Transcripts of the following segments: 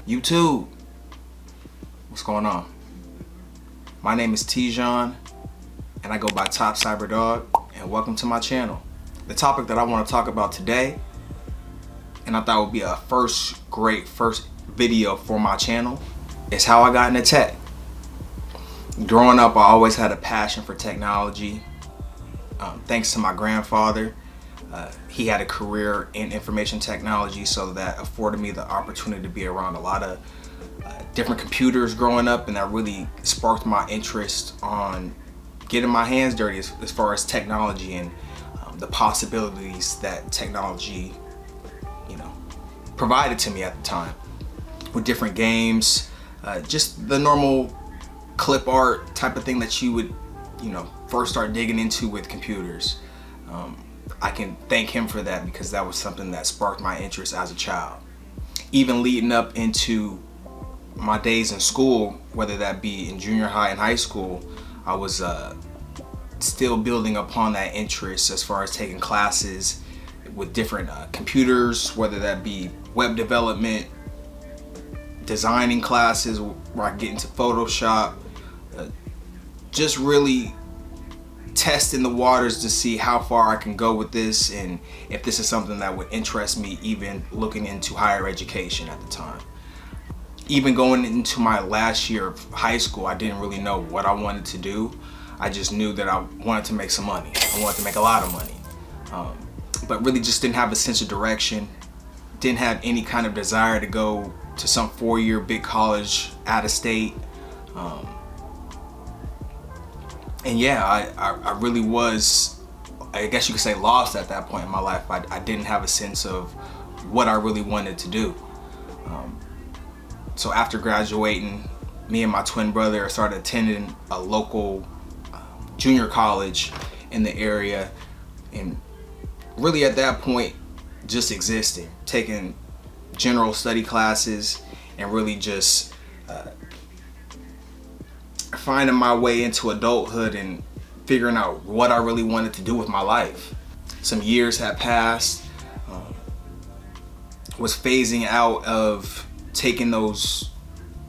YouTube, what's going on? My name is Tijon, and I go by Top Cyber Dog, and welcome to my channel. The topic that I want to talk about today, and I thought would be a first video for my channel, is how I got into tech. Growing up, I always had a passion for technology. Thanks to my grandfather, he had a career in information technology, so that afforded me the opportunity to be around a lot of different computers growing up, and that really sparked my interest on getting my hands dirty as far as technology and the possibilities that technology, provided to me at the time, with different games, just the normal clip art type of thing that you would, first start digging into with computers. I can thank him for that, because that was something that sparked my interest as a child. Even leading up into my days in school, whether that be in junior high and high school, I was still building upon that interest as far as taking classes with different computers, whether that be web development, designing classes where I get into Photoshop, just really testing the waters to see how far I can go with this, and if this is something that would interest me, even looking into higher education at the time. Even going into my last year of high school, I didn't really know what I wanted to do. I just knew that I wanted to make some money. I wanted to make a lot of money. But really just didn't have a sense of direction. Didn't have any kind of desire to go to some 4-year big college out of state. And yeah, I really was, I guess you could say, lost at that point in my life. I didn't have a sense of what I really wanted to do. So after graduating, me and my twin brother started attending a local junior college in the area, and really at that point just existing, taking general study classes, and really just finding my way into adulthood and figuring out what I really wanted to do with my life. Some years had passed, was phasing out of taking those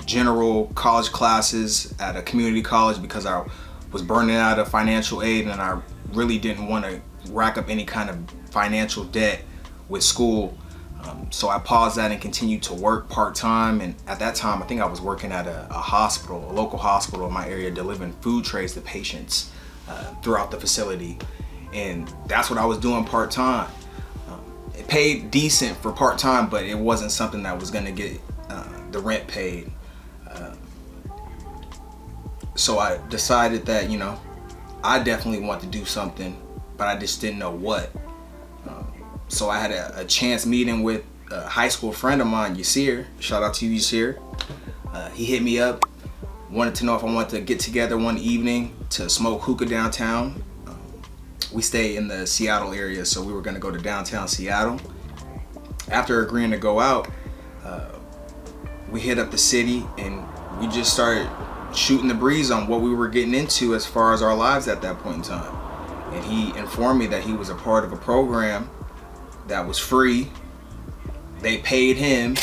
general college classes at a community college because I was burning out of financial aid, and I really didn't want to rack up any kind of financial debt with school. So I paused that and continued to work part-time, and at that time I think I was working at a hospital, a local hospital in my area, delivering food trays to patients throughout the facility, and that's what I was doing part-time. It paid decent for part-time, but it wasn't something that was going to get the rent paid. So I decided that, I definitely want to do something, but I just didn't know what. So I had a chance meeting with a high school friend of mine, Yasir. Shout out to you, Yasir. He hit me up, wanted to know if I wanted to get together one evening to smoke hookah downtown. We stay in the Seattle area, so we were gonna go to downtown Seattle. After agreeing to go out, we hit up the city, and we just started shooting the breeze on what we were getting into as far as our lives at that point in time. And he informed me that he was a part of a program that was free. They paid him.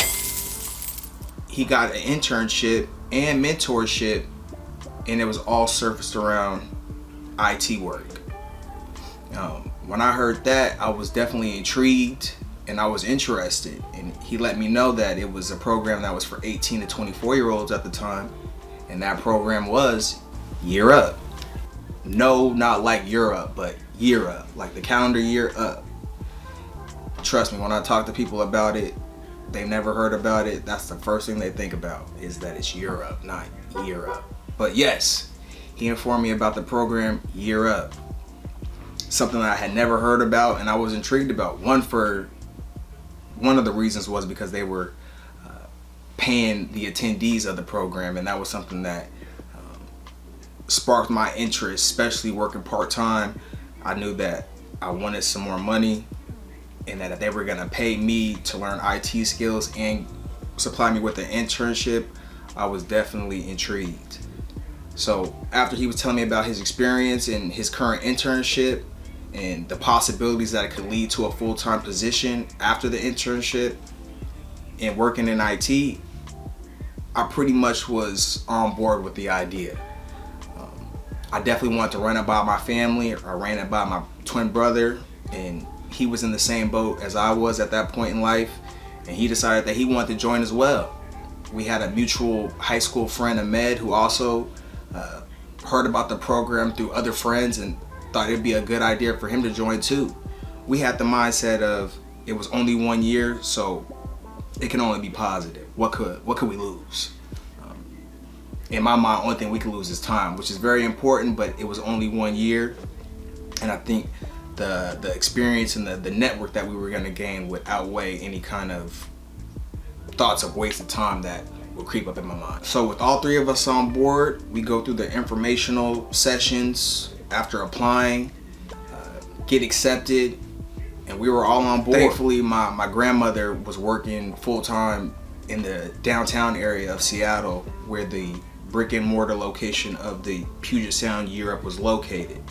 He got an internship and mentorship, and it was all surfaced around IT work. When I heard that, I was definitely intrigued, and I was interested. And he let me know that it was a program that was for 18 to 24-year-olds at the time, and that program was Year Up. No, not like Europe, but Year Up, like the calendar year up. Trust me, when I talk to people about it, they've never heard about it, that's the first thing they think about, is that it's Year Up, not Year Up. But yes, he informed me about the program Year Up. Something that I had never heard about, and I was intrigued about. One of the reasons was because they were paying the attendees of the program, and that was something that sparked my interest, especially working part-time. I knew that I wanted some more money, and that if they were gonna pay me to learn IT skills and supply me with an internship, I was definitely intrigued. So after he was telling me about his experience and his current internship and the possibilities that it could lead to a full-time position after the internship, and working in IT, I pretty much was on board with the idea. I definitely wanted to run it by my family. I ran it by my twin brother, and he was in the same boat as I was at that point in life, and he decided that he wanted to join as well. We had a mutual high school friend, Ahmed, who also heard about the program through other friends and thought it'd be a good idea for him to join too. We had the mindset of it was only 1 year, so it can only be positive. What could we lose? In my mind, only thing we could lose is time, which is very important, but it was only 1 year. And I think the experience and the network that we were gonna gain would outweigh any kind of thoughts of wasted time that would creep up in my mind. So with all three of us on board, we go through the informational sessions after applying, get accepted, and we were all on board. Thankfully, my grandmother was working full-time in the downtown area of Seattle, where the brick and mortar location of the Puget Sound Europe was located.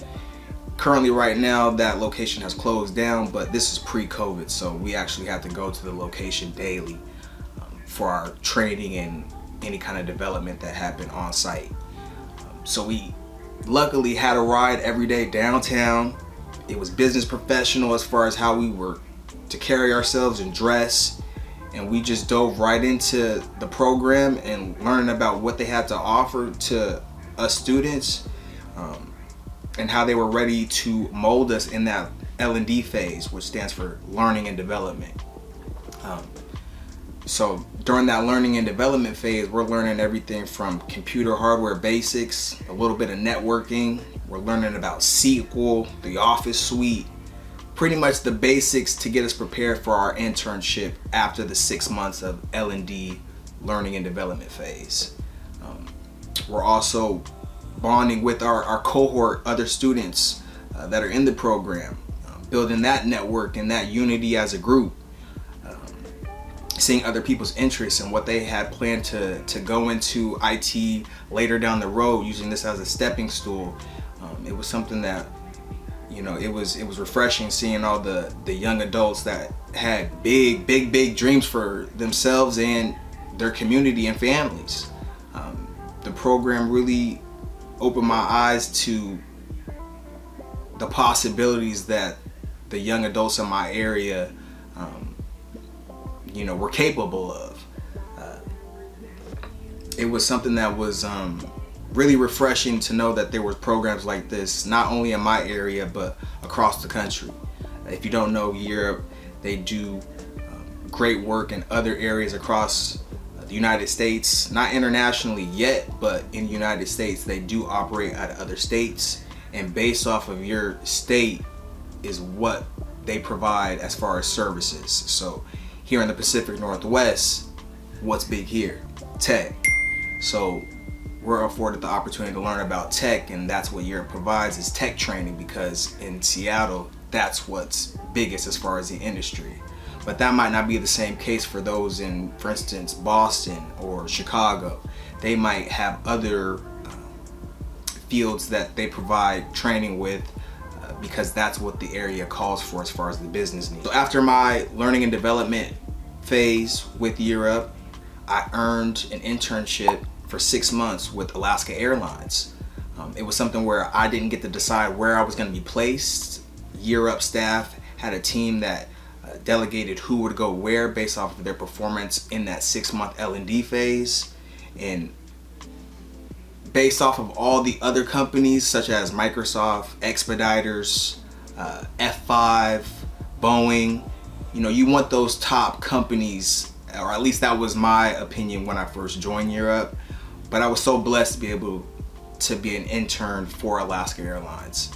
Currently right now that location has closed down, but this is pre-COVID, so we actually have to go to the location daily for our training and any kind of development that happened on site. So we luckily had a ride every day downtown. It was business professional as far as how we were to carry ourselves and dress. And we just dove right into the program and learning about what they had to offer to us students, and how they were ready to mold us in that L&D phase, which stands for learning and development. So during that learning and development phase, we're learning everything from computer hardware basics, a little bit of networking. We're learning about SQL, the Office suite, pretty much the basics to get us prepared for our internship after the 6 months of L&D learning and development phase. We're also bonding with our cohort, other students that are in the program, building that network and that unity as a group, seeing other people's interests and what they had planned to go into IT later down the road, using this as a stepping stool. It was something that, you know, it was refreshing seeing all the young adults that had big dreams for themselves and their community and families. The program really opened my eyes to the possibilities that the young adults in my area, you know, were capable of. It was something that was really refreshing to know that there were programs like this, not only in my area, but across the country. If you don't know Europe, they do great work in other areas across the United States, not internationally yet, but in the United States, they do operate out of other states, and based off of your state is what they provide as far as services. So here in the Pacific Northwest, what's big here? Tech. So we're afforded the opportunity to learn about tech, and that's what Europe provides, is tech training, because in Seattle, that's what's biggest as far as the industry. But that might not be the same case for those in, for instance, Boston or Chicago. They might have other fields that they provide training with, because that's what the area calls for as far as the business needs. So after my learning and development phase with Europe, I earned an internship for 6 months with Alaska Airlines. It was something where I didn't get to decide where I was going to be placed. Europe staff had a team that delegated who would go where based off of their performance in that 6-month L&D phase, and based off of all the other companies such as Microsoft, Expeditors, F5, Boeing. You know, you want those top companies, or at least that was my opinion when I first joined Europe. But I was so blessed to be able to be an intern for Alaska Airlines.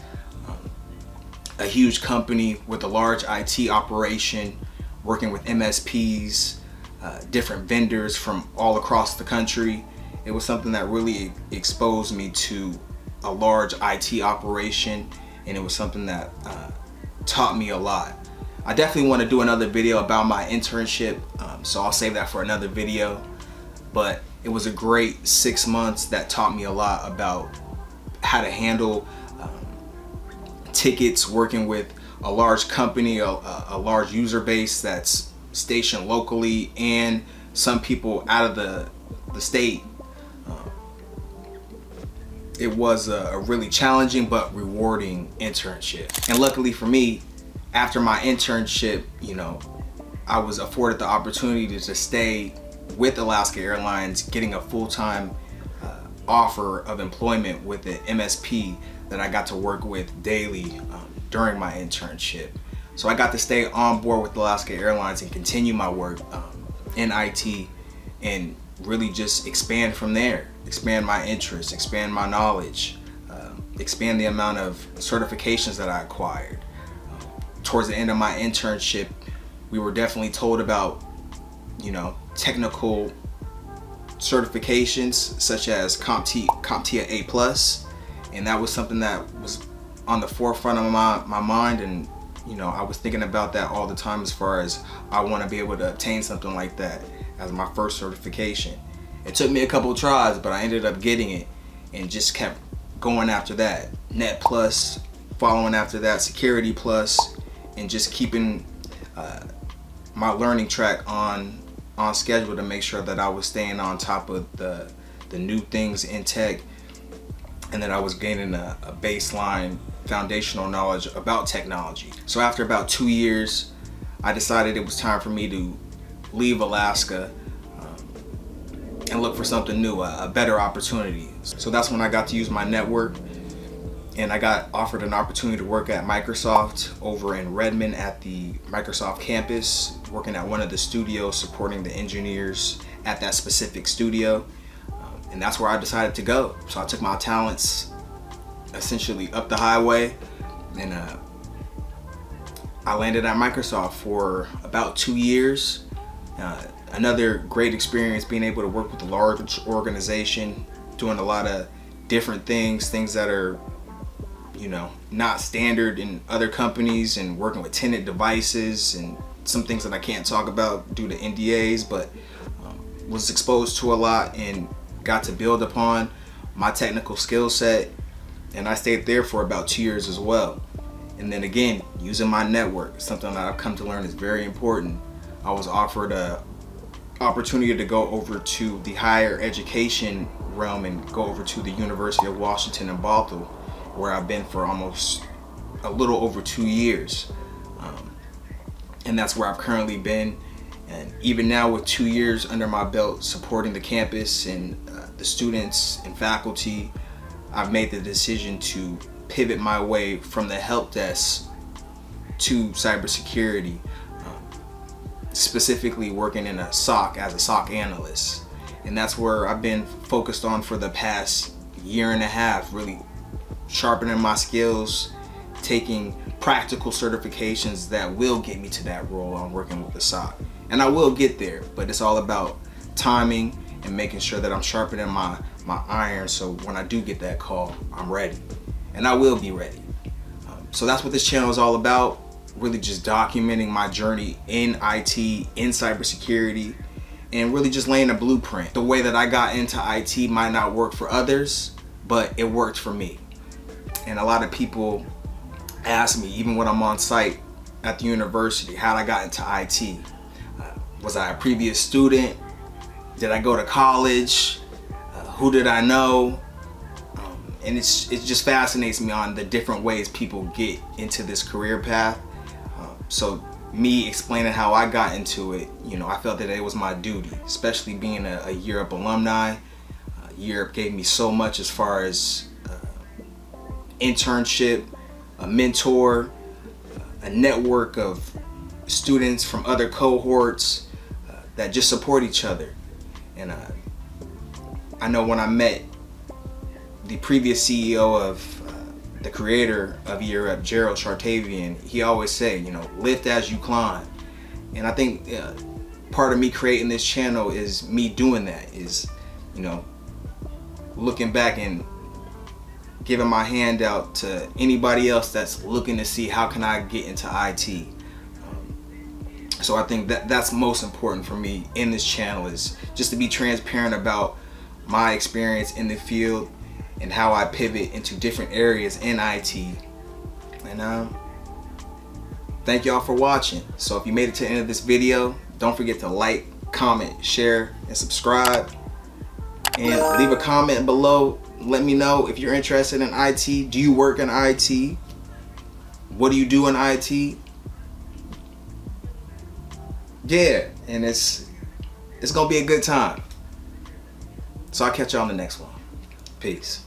A huge company with a large IT operation, working with MSPs, different vendors from all across the country. It was something that really exposed me to a large IT operation, and it was something that taught me a lot. I definitely want to do another video about my internship, so I'll save that for another video. But it was a great 6 months that taught me a lot about how to handle tickets, working with a large company, a large user base that's stationed locally and some people out of the state. It was a really challenging but rewarding internship. And luckily for me, after my internship, I was afforded the opportunity to stay with Alaska Airlines, getting a full-time offer of employment with an MSP that I got to work with daily during my internship. So I got to stay on board with Alaska Airlines and continue my work in IT and really just expand from there, expand my interests, expand my knowledge, expand the amount of certifications that I acquired. Towards the end of my internship, we were definitely told about, technical certifications such as CompTIA A+, and that was something that was on the forefront of my mind, and I was thinking about that all the time as far as I want to be able to obtain something like that as my first certification. It took me a couple of tries, but I ended up getting it and just kept going after that. Net Plus, following after that, Security Plus, and just keeping my learning track on schedule to make sure that I was staying on top of the new things in tech, and that I was gaining a baseline foundational knowledge about technology. So after about 2 years, I decided it was time for me to leave Alaska and look for something new, a better opportunity. So that's when I got to use my network, and I got offered an opportunity to work at Microsoft over in Redmond at the Microsoft campus, working at one of the studios, supporting the engineers at that specific studio. And that's where I decided to go. So I took my talents essentially up the highway, and I landed at Microsoft for about 2 years. Another great experience, being able to work with a large organization, doing a lot of different things that are not standard in other companies, and working with tenant devices and some things that I can't talk about due to NDAs, but was exposed to a lot and got to build upon my technical skill set. And I stayed there for about 2 years as well. And then again, using my network, something that I've come to learn is very important. I was offered a opportunity to go over to the higher education realm and go over to the University of Washington in Bothell, where I've been for almost a little over 2 years. And that's where I've currently been. And even now, with 2 years under my belt supporting the campus and the students and faculty, I've made the decision to pivot my way from the help desk to cybersecurity, specifically working in a SOC as a SOC analyst. And that's where I've been focused on for the past year and a half, really sharpening my skills, taking practical certifications that will get me to that role on working with the SOC. And I will get there, but it's all about timing and making sure that I'm sharpening my iron, so when I do get that call, I'm ready. And I will be ready. So that's what this channel is all about, really just documenting my journey in IT, in cybersecurity, and really just laying a blueprint. The way that I got into IT might not work for others, but it worked for me. And a lot of people ask me, even when I'm on site at the university, how I got into IT. Was I a previous student? Did I go to college? Who did I know? And it just fascinates me on the different ways people get into this career path. So me explaining how I got into it, I felt that it was my duty, especially being a Europe alumni. Europe gave me so much as far as internship, a mentor, a network of students from other cohorts that just support each other. And I know when I met the previous CEO of the creator of Europe, Gerald Chartavian, he always said, lift as you climb. And I think part of me creating this channel is me doing that, is looking back and giving my hand out to anybody else that's looking to see how can I get into IT. So I think that's most important for me in this channel, is just to be transparent about my experience in the field and how I pivot into different areas in IT. And thank y'all for watching. So if you made it to the end of this video, Don't forget to like, comment, share, and subscribe. And leave a comment below. Let me know if you're interested in IT. Do you work in IT? What do you do in IT? Yeah, and it's gonna be a good time. So I'll catch y'all on the next one. Peace.